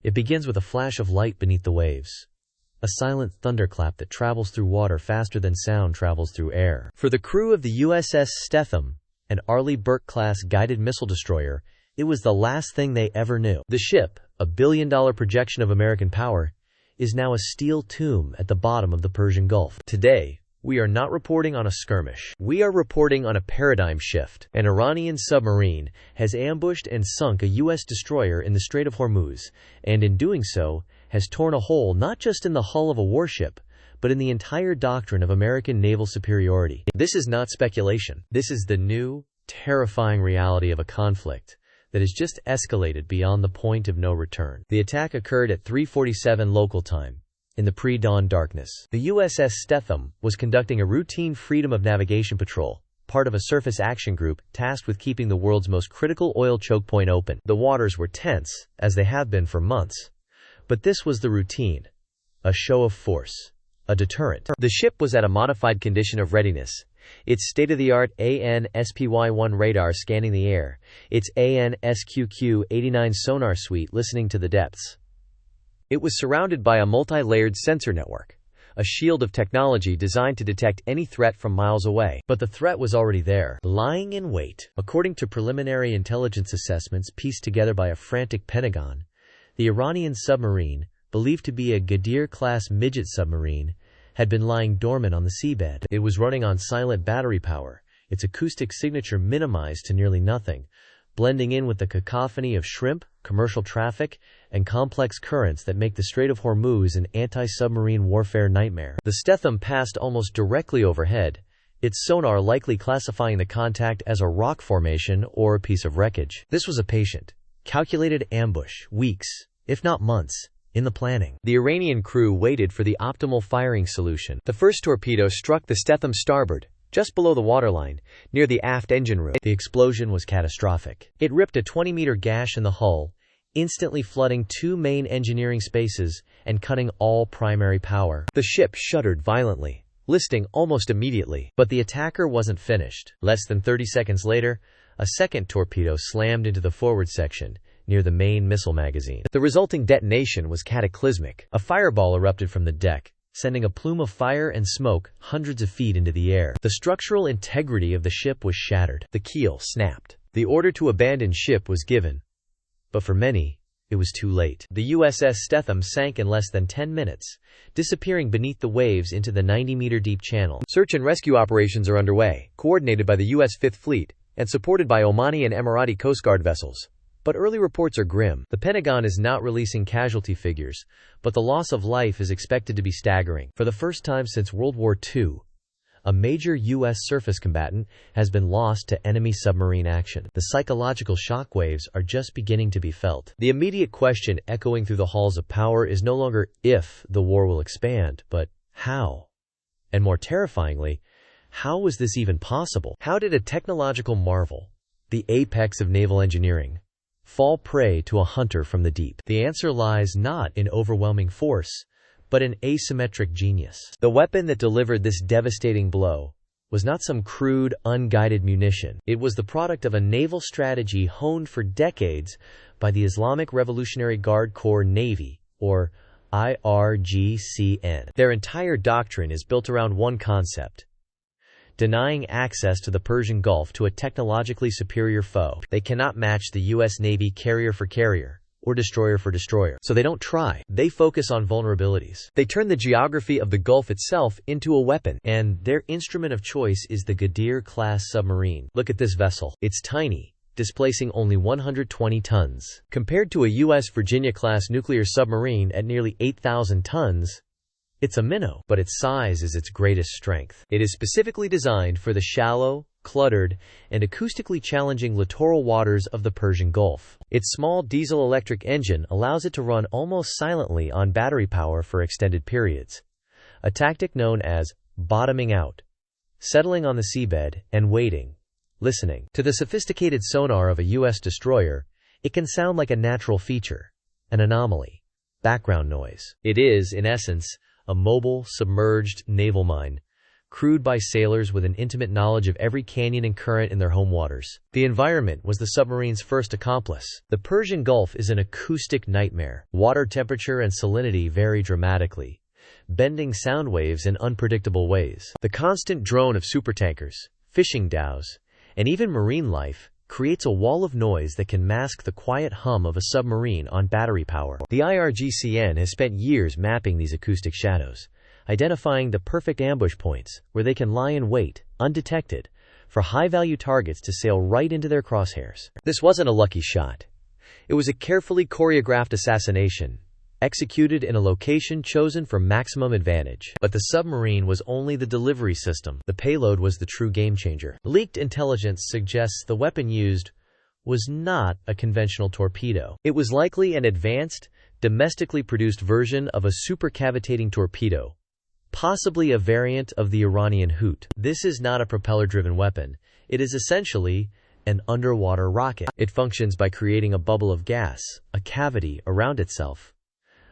It begins with a flash of light beneath the waves, a silent thunderclap that travels through water faster than sound travels through air. For the crew of the USS Stethem, an Arleigh Burke-class guided missile destroyer, it was the last thing they ever knew. The ship, a billion-dollar projection of American power, is now a steel tomb at the bottom of the Persian Gulf. Today, we are not reporting on a skirmish. We are reporting on a paradigm shift. An Iranian submarine has ambushed and sunk a U.S. destroyer in the Strait of Hormuz, and in doing so, has torn a hole not just in the hull of a warship, but in the entire doctrine of American naval superiority. This is not speculation. This is the new, terrifying reality of a conflict that has just escalated beyond the point of no return. The attack occurred at 3:47 local time, in the pre-dawn darkness. The USS Stethem was conducting a routine freedom of navigation patrol, part of a surface action group tasked with keeping the world's most critical oil choke point open. The waters were tense, as they have been for months. But this was the routine, a show of force, a deterrent. The ship was at a modified condition of readiness, its state-of-the-art AN/SPY-1 radar scanning the air, its AN/SQQ-89 sonar suite listening to the depths. It was surrounded by a multi-layered sensor network, a shield of technology designed to detect any threat from miles away. But the threat was already there, lying in wait. According to preliminary intelligence assessments pieced together by a frantic Pentagon, the Iranian submarine, believed to be a Ghadir-class midget submarine, had been lying dormant on the seabed. It was running on silent battery power, its acoustic signature minimized to nearly nothing, blending in with the cacophony of shrimp, commercial traffic, and complex currents that make the Strait of Hormuz an anti-submarine warfare nightmare. The Stethem passed almost directly overhead, its sonar likely classifying the contact as a rock formation or a piece of wreckage. This was a patient, calculated ambush, weeks, if not months, in the planning. The Iranian crew waited for the optimal firing solution. The first torpedo struck the Stethem starboard, just below the waterline, near the aft engine room. The explosion was catastrophic. It ripped a 20-meter gash in the hull, instantly flooding two main engineering spaces and cutting all primary power. The ship shuddered violently, listing almost immediately. But the attacker wasn't finished. Less than 30 seconds later, a second torpedo slammed into the forward section, near the main missile magazine. The resulting detonation was cataclysmic. A fireball erupted from the deck, sending a plume of fire and smoke hundreds of feet into the air. The structural integrity of the ship was shattered. The keel snapped. The order to abandon ship was given. But for many, it was too late. The USS Stethem sank in less than 10 minutes, disappearing beneath the waves into the 90-meter deep channel. Search and rescue operations are underway, coordinated by the U.S. Fifth Fleet, and supported by Omani and Emirati Coast Guard vessels. But early reports are grim. The Pentagon is not releasing casualty figures, but the loss of life is expected to be staggering. For the first time since World War II, a major U.S. surface combatant has been lost to enemy submarine action. The psychological shockwaves are just beginning to be felt. The immediate question echoing through the halls of power is no longer if the war will expand, but how. And more terrifyingly, how was this even possible? How did a technological marvel, the apex of naval engineering, fall prey to a hunter from the deep? The answer lies not in overwhelming force, but in asymmetric genius. The weapon that delivered this devastating blow was not some crude, unguided munition. It was the product of a naval strategy honed for decades by the Islamic Revolutionary Guard Corps Navy, or IRGCN. Their entire doctrine is built around one concept: denying access to the Persian Gulf to a technologically superior foe. They cannot match the U.S. Navy carrier for carrier, or destroyer for destroyer. So they don't try. They focus on vulnerabilities. They turn the geography of the Gulf itself into a weapon, and their instrument of choice is the Ghadir-class submarine. Look at this vessel. It's tiny, displacing only 120 tons. Compared to a U.S. Virginia-class nuclear submarine at nearly 8,000 tons, it's a minnow, but its size is its greatest strength. It is specifically designed for the shallow, cluttered, and acoustically challenging littoral waters of the Persian Gulf. Its small diesel-electric engine allows it to run almost silently on battery power for extended periods, a tactic known as bottoming out, settling on the seabed and waiting, listening. To the sophisticated sonar of a U.S. destroyer, it can sound like a natural feature, an anomaly, background noise. It is, in essence, a mobile, submerged naval mine, crewed by sailors with an intimate knowledge of every canyon and current in their home waters. The environment was the submarine's first accomplice. The Persian Gulf is an acoustic nightmare. Water temperature and salinity vary dramatically, bending sound waves in unpredictable ways. The constant drone of supertankers, fishing dhows, and even marine life creates a wall of noise that can mask the quiet hum of a submarine on battery power. The IRGCN has spent years mapping these acoustic shadows, identifying the perfect ambush points where they can lie in wait, undetected, for high-value targets to sail right into their crosshairs. This wasn't a lucky shot. It was a carefully choreographed assassination, executed in a location chosen for maximum advantage. But the submarine was only the delivery system. The payload was the true game-changer. Leaked intelligence suggests the weapon used was not a conventional torpedo. It was likely an advanced, domestically produced version of a supercavitating torpedo, possibly a variant of the Iranian Hoot. This is not a propeller-driven weapon. It is essentially an underwater rocket. It functions by creating a bubble of gas, a cavity, around itself,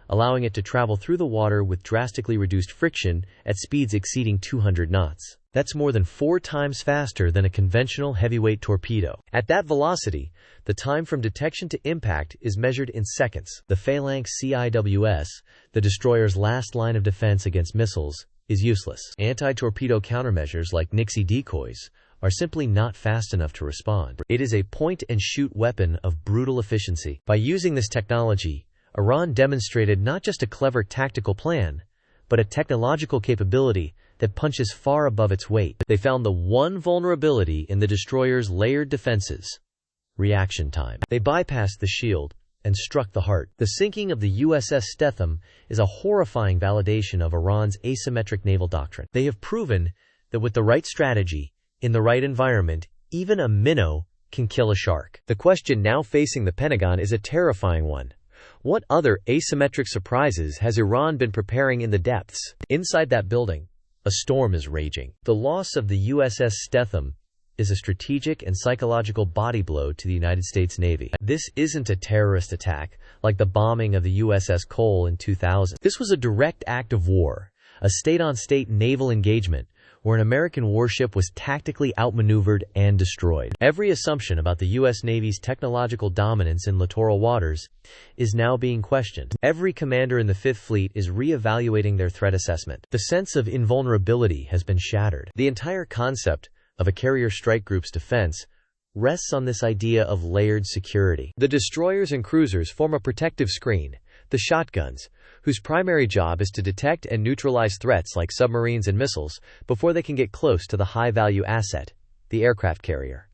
allowing it to travel through the water with drastically reduced friction at speeds exceeding 200 knots. That's more than 4 times faster than a conventional heavyweight torpedo. At that velocity, the time from detection to impact is measured in seconds. The Phalanx CIWS, the destroyer's last line of defense against missiles, is useless. Anti-torpedo countermeasures like Nixie decoys are simply not fast enough to respond. It is a point-and-shoot weapon of brutal efficiency. By using this technology, Iran demonstrated not just a clever tactical plan, but a technological capability that punches far above its weight. They found the one vulnerability in the destroyer's layered defenses: reaction time. They bypassed the shield and struck the heart. The sinking of the USS Stethem is a horrifying validation of Iran's asymmetric naval doctrine. They have proven that with the right strategy, in the right environment, even a minnow can kill a shark. The question now facing the Pentagon is a terrifying one. What other asymmetric surprises has Iran been preparing in the depths? Inside that building, a storm is raging. The loss of the USS Stethem is a strategic and psychological body blow to the United States Navy. This isn't a terrorist attack like the bombing of the USS Cole in 2000. This was a direct act of war, a state-on-state naval engagement where an American warship was tactically outmaneuvered and destroyed. Every assumption about the U.S. Navy's technological dominance in littoral waters is now being questioned. Every commander in the Fifth Fleet is re-evaluating their threat assessment. The sense of invulnerability has been shattered. The entire concept of a carrier strike group's defense rests on this idea of layered security. The destroyers and cruisers form a protective screen. The shotguns, whose primary job is to detect and neutralize threats like submarines and missiles before they can get close to the high-value asset, the aircraft carrier.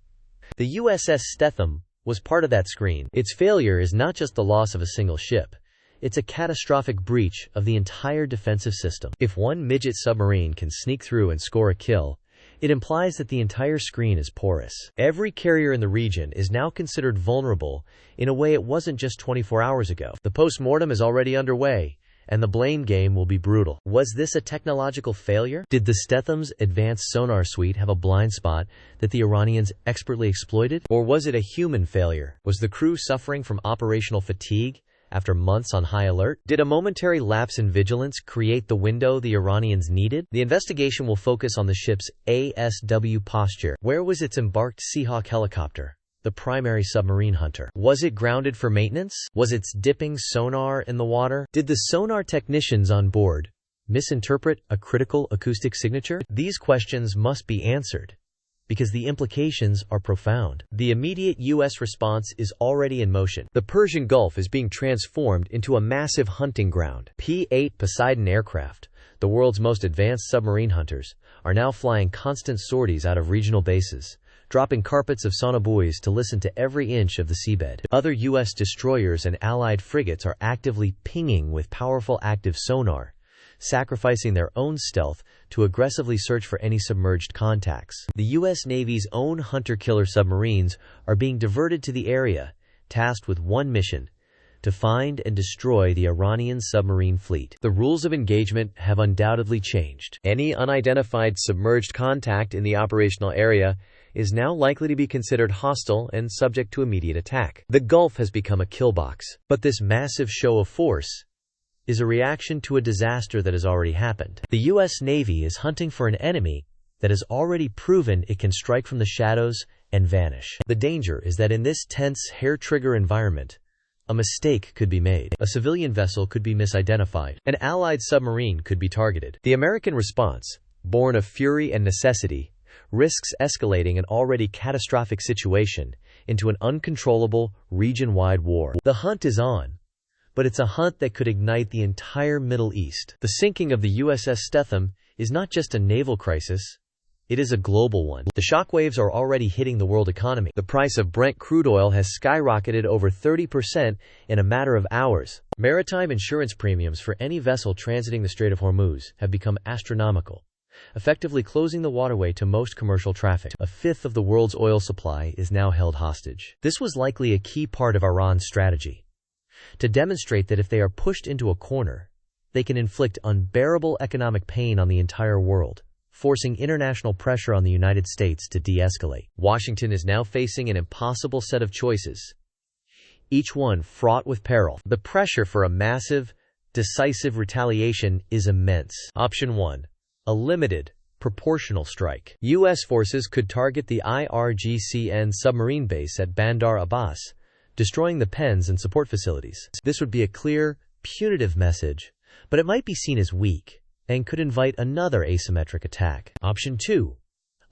The USS Stethem was part of that screen. Its failure is not just the loss of a single ship. It's a catastrophic breach of the entire defensive system. If one midget submarine can sneak through and score a kill, it implies that the entire screen is porous. Every carrier in the region is now considered vulnerable in a way it wasn't just 24 hours ago. The post-mortem is already underway, and the blame game will be brutal. Was this a technological failure? Did the Stethem's advanced sonar suite have a blind spot that the Iranians expertly exploited? Or was it a human failure? Was the crew suffering from operational fatigue after months on high alert? Did a momentary lapse in vigilance create the window the Iranians needed? The investigation will focus on the ship's ASW posture. Where was its embarked Seahawk helicopter, the primary submarine hunter? Was it grounded for maintenance? Was its dipping sonar in the water? Did the sonar technicians on board misinterpret a critical acoustic signature? These questions must be answered, because the implications are profound. The immediate U.S. response is already in motion. The Persian Gulf is being transformed into a massive hunting ground. P-8 Poseidon aircraft, the world's most advanced submarine hunters, are now flying constant sorties out of regional bases, dropping carpets of sonobuoys to listen to every inch of the seabed. Other U.S. destroyers and allied frigates are actively pinging with powerful active sonar, sacrificing their own stealth to aggressively search for any submerged contacts. The U.S. Navy's own hunter-killer submarines are being diverted to the area, tasked with one mission: to find and destroy the Iranian submarine fleet. The rules of engagement have undoubtedly changed. Any unidentified submerged contact in the operational area is now likely to be considered hostile and subject to immediate attack. The Gulf has become a kill box. But this massive show of force is a reaction to a disaster that has already happened. The U.S. Navy is hunting for an enemy that has already proven it can strike from the shadows and vanish. The danger is that in this tense, hair-trigger environment, a mistake could be made. A civilian vessel could be misidentified. An Allied submarine could be targeted. The American response, born of fury and necessity, risks escalating an already catastrophic situation into an uncontrollable, region-wide war. The hunt is on, but it's a hunt that could ignite the entire Middle East. The sinking of the USS Stethem is not just a naval crisis, it is a global one. The shockwaves are already hitting the world economy. The price of Brent crude oil has skyrocketed over 30% in a matter of hours. Maritime insurance premiums for any vessel transiting the Strait of Hormuz have become astronomical, effectively closing the waterway to most commercial traffic. A fifth of the world's oil supply is now held hostage. This was likely a key part of Iran's strategy, to demonstrate that if they are pushed into a corner, they can inflict unbearable economic pain on the entire world, forcing international pressure on the United States to de-escalate. Washington is now facing an impossible set of choices, each one fraught with peril. The pressure for a massive, decisive retaliation is immense. Option 1. A limited, proportional strike. U.S. forces could target the Iranian submarine base at Bandar Abbas, destroying the pens and support facilities. This would be a clear, punitive message, but it might be seen as weak and could invite another asymmetric attack. Option 2.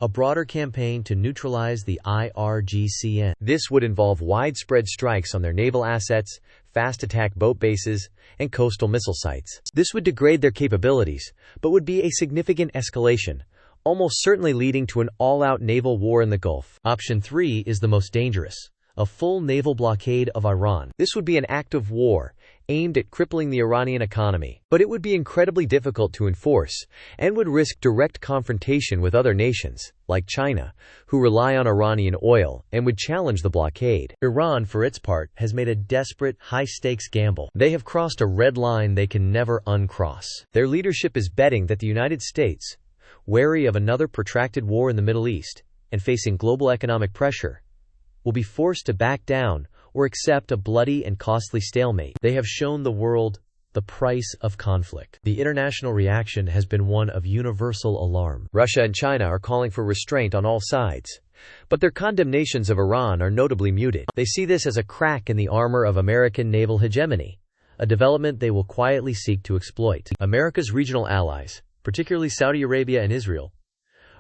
A broader campaign to neutralize the Iranian. This would involve widespread strikes on their naval assets, fast attack boat bases, and coastal missile sites. This would degrade their capabilities, but would be a significant escalation, almost certainly leading to an all-out naval war in the Gulf. Option 3 is the most dangerous. A full naval blockade of Iran. This would be an act of war aimed at crippling the Iranian economy, but it would be incredibly difficult to enforce and would risk direct confrontation with other nations, like China, who rely on Iranian oil and would challenge the blockade. Iran, for its part, has made a desperate, high-stakes gamble. They have crossed a red line they can never uncross. Their leadership is betting that the United States, wary of another protracted war in the Middle East and facing global economic pressure, will be forced to back down or accept a bloody and costly stalemate. They have shown the world the price of conflict. The international reaction has been one of universal alarm. Russia and China are calling for restraint on all sides, but their condemnations of Iran are notably muted. They see this as a crack in the armor of American naval hegemony, a development they will quietly seek to exploit. America's regional allies, particularly Saudi Arabia and Israel,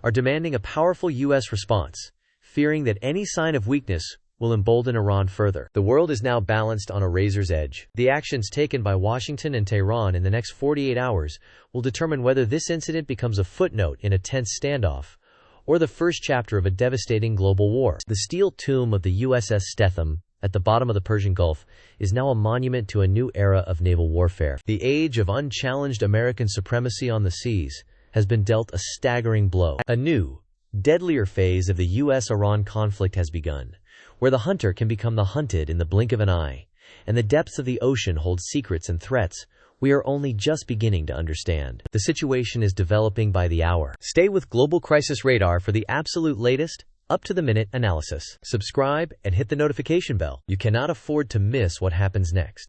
are demanding a powerful U.S. response, fearing that any sign of weakness will embolden Iran further. The world is now balanced on a razor's edge. The actions taken by Washington and Tehran in the next 48 hours will determine whether this incident becomes a footnote in a tense standoff or the first chapter of a devastating global war. The steel tomb of the USS Stethem at the bottom of the Persian Gulf is now a monument to a new era of naval warfare. The age of unchallenged American supremacy on the seas has been dealt a staggering blow. A new, deadlier phase of the U.S.-Iran conflict has begun, where the hunter can become the hunted in the blink of an eye, and the depths of the ocean hold secrets and threats we are only just beginning to understand. The situation is developing by the hour. Stay with Global Crisis Radar for the absolute latest, up-to-the-minute analysis. Subscribe and hit the notification bell. You cannot afford to miss what happens next.